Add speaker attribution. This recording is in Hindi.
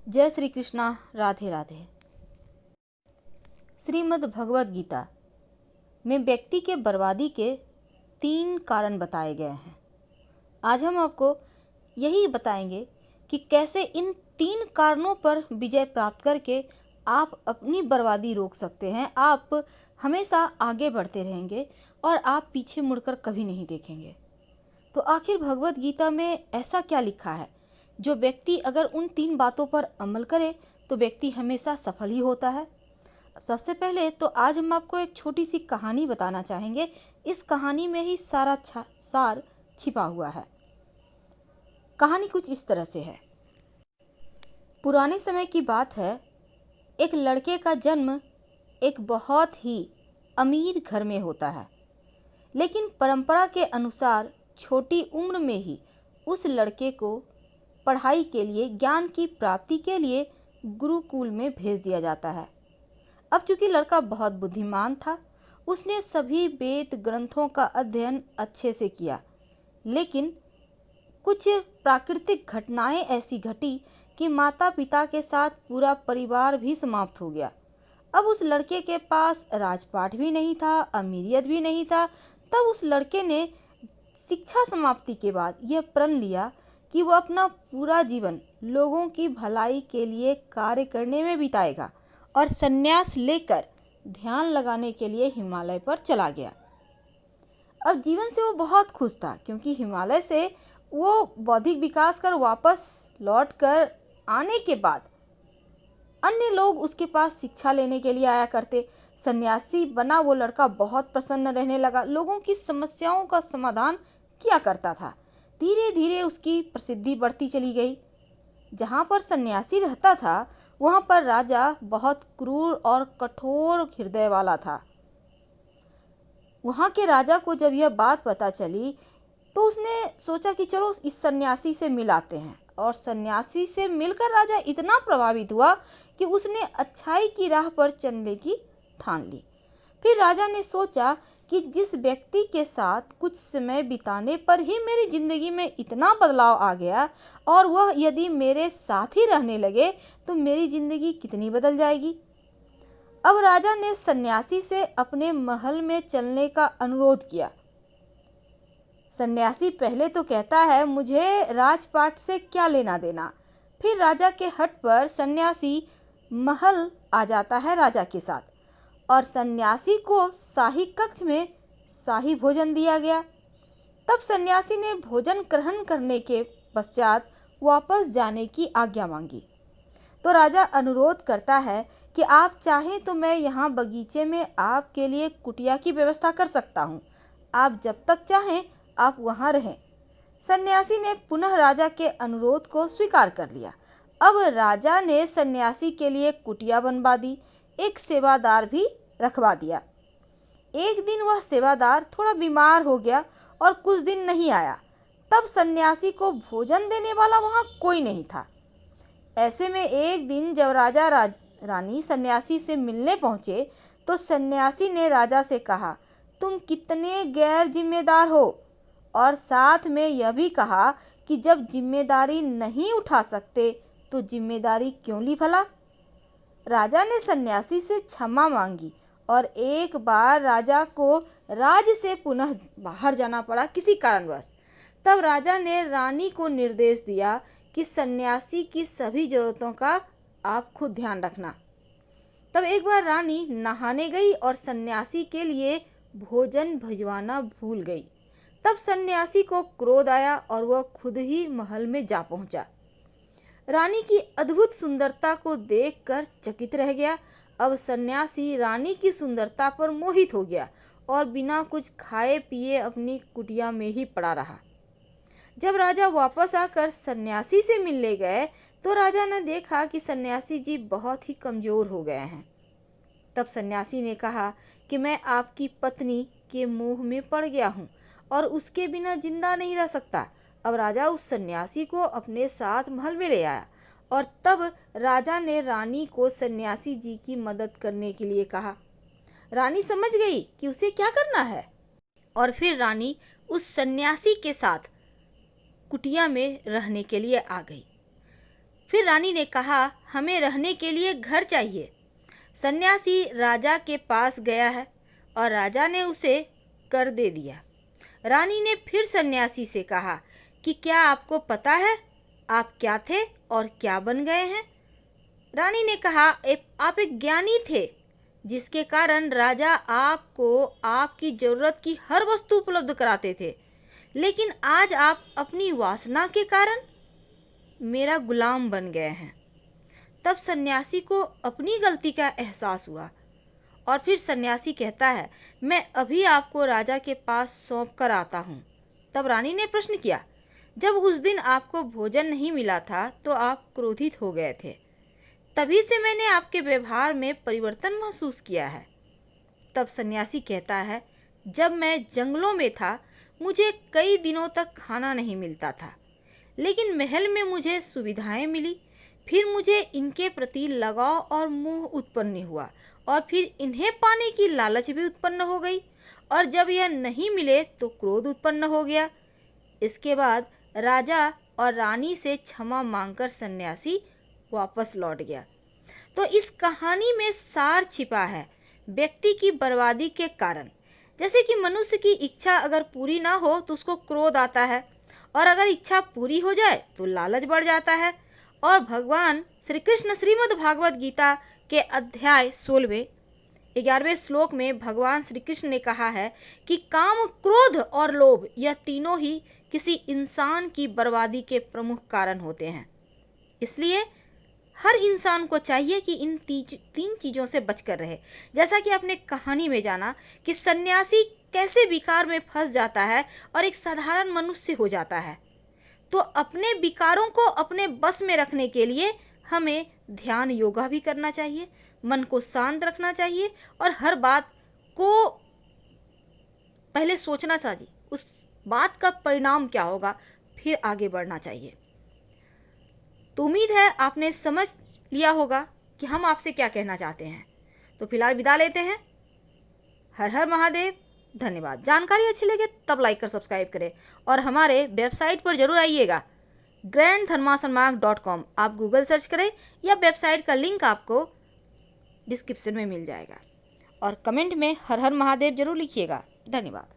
Speaker 1: जय श्री कृष्णा। राधे राधे। श्रीमद् भगवद गीता में व्यक्ति के बर्बादी के 3 कारण बताए गए हैं। आज हम आपको यही बताएंगे कि कैसे इन 3 कारणों पर विजय प्राप्त करके आप अपनी बर्बादी रोक सकते हैं। आप हमेशा आगे बढ़ते रहेंगे और आप पीछे मुड़कर कभी नहीं देखेंगे। तो आखिर भगवद गीता में ऐसा क्या लिखा है जो व्यक्ति अगर उन 3 बातों पर अमल करे तो व्यक्ति हमेशा सफल ही होता है। सबसे पहले तो आज हम आपको एक छोटी सी कहानी बताना चाहेंगे। इस कहानी में ही सारा सार छिपा हुआ है। कहानी कुछ इस तरह से है। पुराने समय की बात है। एक लड़के का जन्म एक बहुत ही अमीर घर में होता है, लेकिन परंपरा के अनुसार छोटी उम्र में ही उस लड़के को पढ़ाई के लिए, ज्ञान की प्राप्ति के लिए गुरुकुल में भेज दिया जाता है। अब चूंकि लड़का बहुत बुद्धिमान था, उसने सभी वेद ग्रंथों का अध्ययन अच्छे से किया, लेकिन कुछ प्राकृतिक घटनाएं ऐसी घटी कि माता पिता के साथ पूरा परिवार भी समाप्त हो गया। अब उस लड़के के पास राजपाट भी नहीं था, अमीरियत भी नहीं था। तब उस लड़के ने शिक्षा समाप्ति के बाद यह प्रण लिया कि वो अपना पूरा जीवन लोगों की भलाई के लिए कार्य करने में बिताएगा और संन्यास लेकर ध्यान लगाने के लिए हिमालय पर चला गया। अब जीवन से वो बहुत खुश था, क्योंकि हिमालय से वो बौद्धिक विकास कर वापस लौट कर आने के बाद अन्य लोग उसके पास शिक्षा लेने के लिए आया करते। सन्यासी बना वो लड़का बहुत प्रसन्न रहने लगा, लोगों की समस्याओं का समाधान किया करता था। धीरे धीरे उसकी प्रसिद्धि बढ़ती चली गई। जहाँ पर सन्यासी रहता था वहाँ पर राजा बहुत क्रूर और कठोर हृदय वाला था। वहाँ के राजा को जब यह बात पता चली तो उसने सोचा कि चलो इस सन्यासी से मिलाते हैं, और सन्यासी से मिलकर राजा इतना प्रभावित हुआ कि उसने अच्छाई की राह पर चलने की ठान ली। फिर राजा ने सोचा कि जिस व्यक्ति के साथ कुछ समय बिताने पर ही मेरी जिंदगी में इतना बदलाव आ गया, और वह यदि मेरे साथ ही रहने लगे तो मेरी जिंदगी कितनी बदल जाएगी। अब राजा ने सन्यासी से अपने महल में चलने का अनुरोध किया। सन्यासी पहले तो कहता है, मुझे राजपाट से क्या लेना देना। फिर राजा के हट पर सन्यासी महल आ जाता है राजा के साथ, और सन्यासी को शाही कक्ष में शाही भोजन दिया गया। तब सन्यासी ने भोजन ग्रहण करने के पश्चात वापस जाने की आज्ञा मांगी। तो राजा अनुरोध करता है कि आप चाहें तो मैं यहाँ बगीचे में आपके लिए कुटिया की व्यवस्था कर सकता हूँ। आप जब तक चाहें आप वहाँ रहें। सन्यासी ने पुनः राजा के अनुरोध को स्वीकार कर लिया। अब राजा ने सन्यासी के लिए कुटिया बनवा दी, एक सेवादार भी रखवा दिया। एक दिन वह सेवादार थोड़ा बीमार हो गया और कुछ दिन नहीं आया। तब सन्यासी को भोजन देने वाला वहाँ कोई नहीं था। ऐसे में एक दिन जब राजा रानी सन्यासी से मिलने पहुँचे तो सन्यासी ने राजा से कहा, तुम कितने गैर जिम्मेदार हो, और साथ में यह भी कहा कि जब जिम्मेदारी नहीं उठा सकते तो जिम्मेदारी क्यों ली भला। राजा ने सन्यासी से क्षमा मांगी और एक बार राजा को राज्य से पुनः बाहर जाना पड़ा किसी कारणवश। तब राजा ने रानी को निर्देश दिया कि सन्यासी की सभी जरूरतों का आप खुद ध्यान रखना। तब एक बार रानी नहाने गई और सन्यासी के लिए भोजन भिजवाना भूल गई। तब सन्यासी को क्रोध आया और वह खुद ही महल में जा पहुंचा। रानी की अद्भुत सुंदरता को देखकर चकित रह गया। अब सन्यासी रानी की सुंदरता पर मोहित हो गया और बिना कुछ खाए पिए अपनी कुटिया में ही पड़ा रहा। जब राजा वापस आकर सन्यासी से मिलने गए तो राजा ने देखा कि सन्यासी जी बहुत ही कमजोर हो गए हैं। तब सन्यासी ने कहा कि मैं आपकी पत्नी के मोह में पड़ गया हूँ और उसके बिना जिंदा नहीं रह सकता। अब राजा उस सन्यासी को अपने साथ महल में ले आया, और तब राजा ने रानी को सन्यासी जी की मदद करने के लिए कहा। रानी समझ गई कि उसे क्या करना है, और फिर रानी उस सन्यासी के साथ कुटिया में रहने के लिए आ गई। फिर रानी ने कहा, हमें रहने के लिए घर चाहिए। सन्यासी राजा के पास गया है और राजा ने उसे कर दे दिया। रानी ने फिर सन्यासी से कहा कि क्या आपको पता है आप क्या थे और क्या बन गए हैं? रानी ने कहा, आप एक ज्ञानी थे जिसके कारण राजा आपको आपकी ज़रूरत की हर वस्तु उपलब्ध कराते थे, लेकिन आज आप अपनी वासना के कारण मेरा गुलाम बन गए हैं। तब सन्यासी को अपनी गलती का एहसास हुआ और फिर सन्यासी कहता है, मैं अभी आपको राजा के पास सौंप कर आता हूँ। तब रानी ने प्रश्न किया, जब उस दिन आपको भोजन नहीं मिला था तो आप क्रोधित हो गए थे, तभी से मैंने आपके व्यवहार में परिवर्तन महसूस किया है। तब सन्यासी कहता है, जब मैं जंगलों में था मुझे कई दिनों तक खाना नहीं मिलता था, लेकिन महल में मुझे सुविधाएं मिली। फिर मुझे इनके प्रति लगाव और मोह उत्पन्न हुआ और फिर इन्हें पाने की लालच भी उत्पन्न हो गई, और जब यह नहीं मिले तो क्रोध उत्पन्न हो गया। इसके बाद राजा और रानी से क्षमा मांगकर सन्यासी वापस लौट गया। तो इस कहानी में सार छिपा है व्यक्ति की बर्बादी के कारण। जैसे कि मनुष्य की इच्छा अगर पूरी ना हो तो उसको क्रोध आता है, और अगर इच्छा पूरी हो जाए तो लालच बढ़ जाता है। और भगवान श्री कृष्ण श्रीमद् भागवत गीता के अध्याय 16वें 11वें श्लोक में भगवान श्री कृष्ण ने कहा है कि काम, क्रोध और लोभ यह तीनों ही किसी इंसान की बर्बादी के प्रमुख कारण होते हैं। इसलिए हर इंसान को चाहिए कि इन तीन चीज़ों से बचकर रहे। जैसा कि आपने कहानी में जाना कि सन्यासी कैसे विकार में फंस जाता है और एक साधारण मनुष्य हो जाता है, तो अपने विकारों को अपने बस में रखने के लिए हमें ध्यान योगा भी करना चाहिए, मन को शांत रखना चाहिए और हर बात को पहले सोचना चाहिए, उस बात का परिणाम क्या होगा, फिर आगे बढ़ना चाहिए। तो उम्मीद है आपने समझ लिया होगा कि हम आपसे क्या कहना चाहते हैं। तो फिलहाल विदा लेते हैं। हर हर महादेव। धन्यवाद। जानकारी अच्छी लगे तब लाइक कर सब्सक्राइब करें और हमारे वेबसाइट पर जरूर आइएगा granddharmasanamarg.com। आप गूगल सर्च करें या वेबसाइट का लिंक आपको डिस्क्रिप्शन में मिल जाएगा। और कमेंट में हर हर महादेव जरूर लिखिएगा। धन्यवाद।